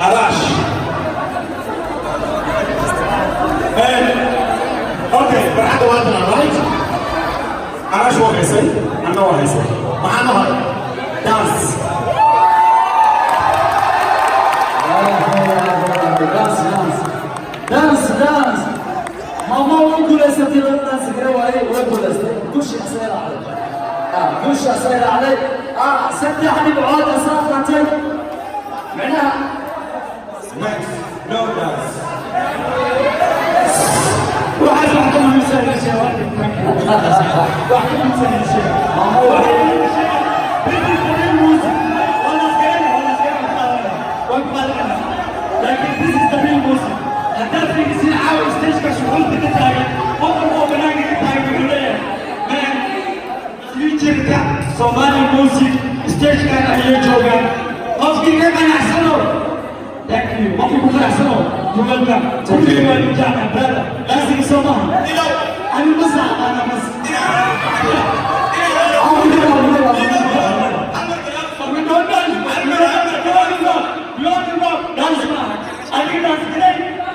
Araash. Okay, but I don't want to right? Araash what I say? I know what I say. Muhammad, dance. Dance. Mawmaw, on kule sa tiro dance kira wale, wale kule sa. Kushi asera. وش أصير عليك صدقني بعود أصابتي معناها No dance. واحد من مسألة شوال واحد من مسألة شوال لكن this is the real music. هداف لي يصير عاوز تشكى شغل بتتاجر هو بناقي تتاجر بالليل man future ده Somali music stage كان أهلي جوجا قصدي كيف أنا أحسنه لكن ما في بكرة أحسنه جوجا كل يوم يرجع برادة لازم يسمعها أنا مسا أنا مسا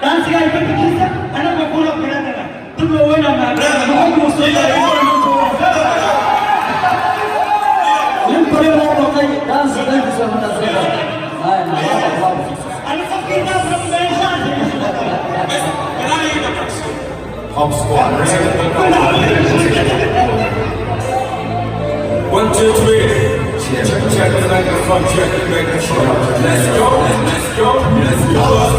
Dance guy, but the kids, I don't know what I'm going to do. To go in on that, I'm almost so that you put it all okay. Dance, thank you so much. I'm fucking up from the Hop squad. 1, 2, 3. Check the microphone, check the microphone. Let's go, let's go, let's go.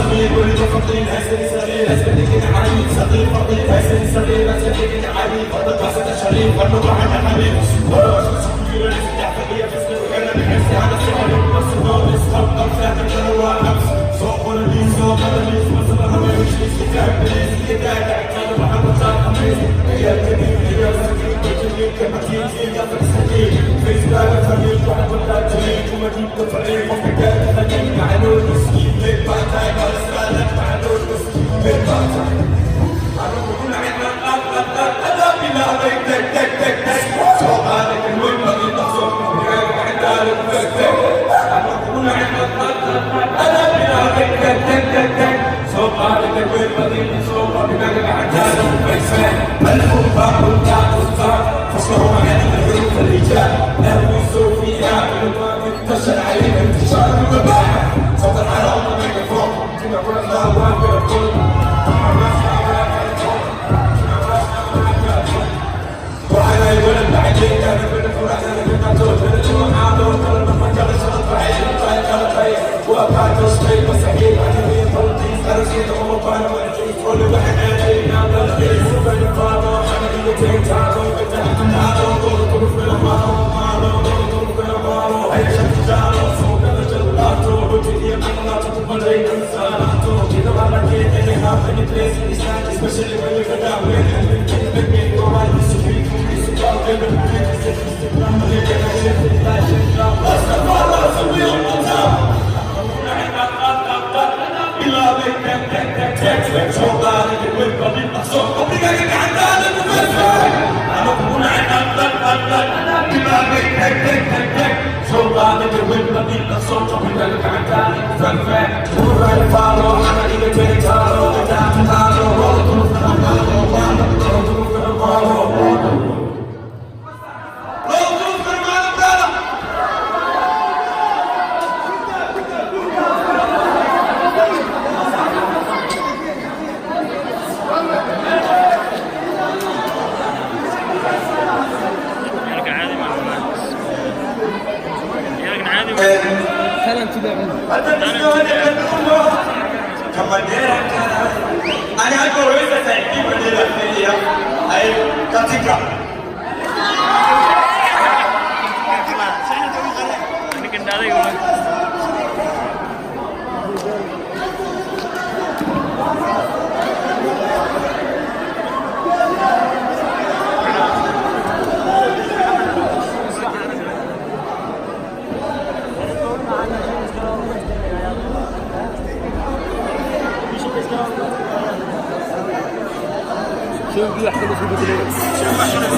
Showgii wax kala soo beddelay.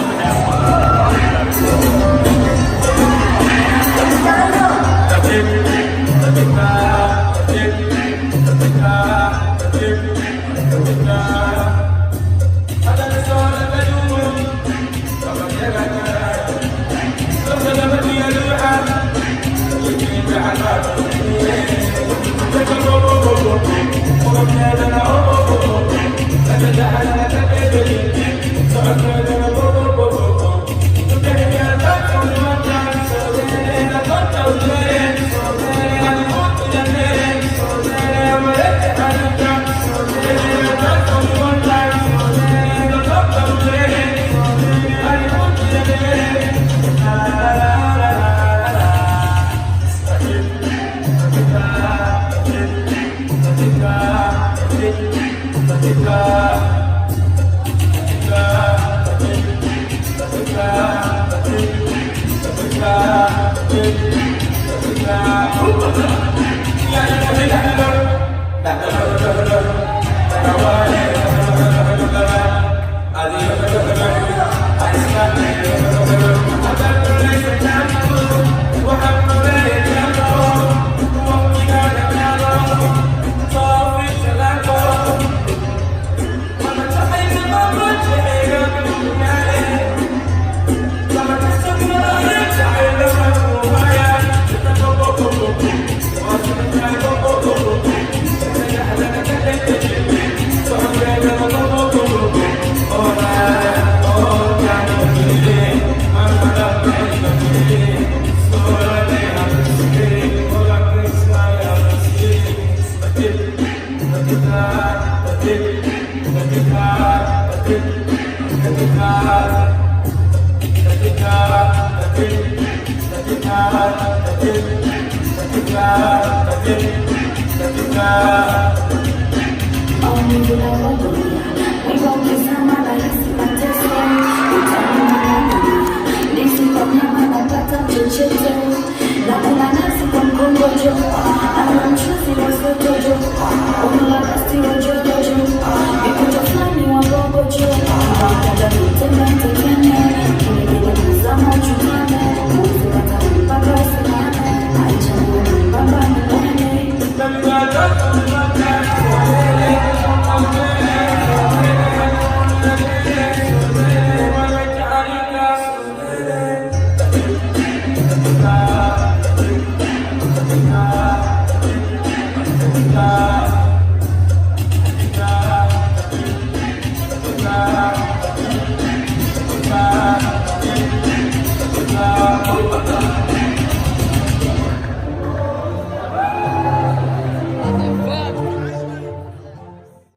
I'm I'm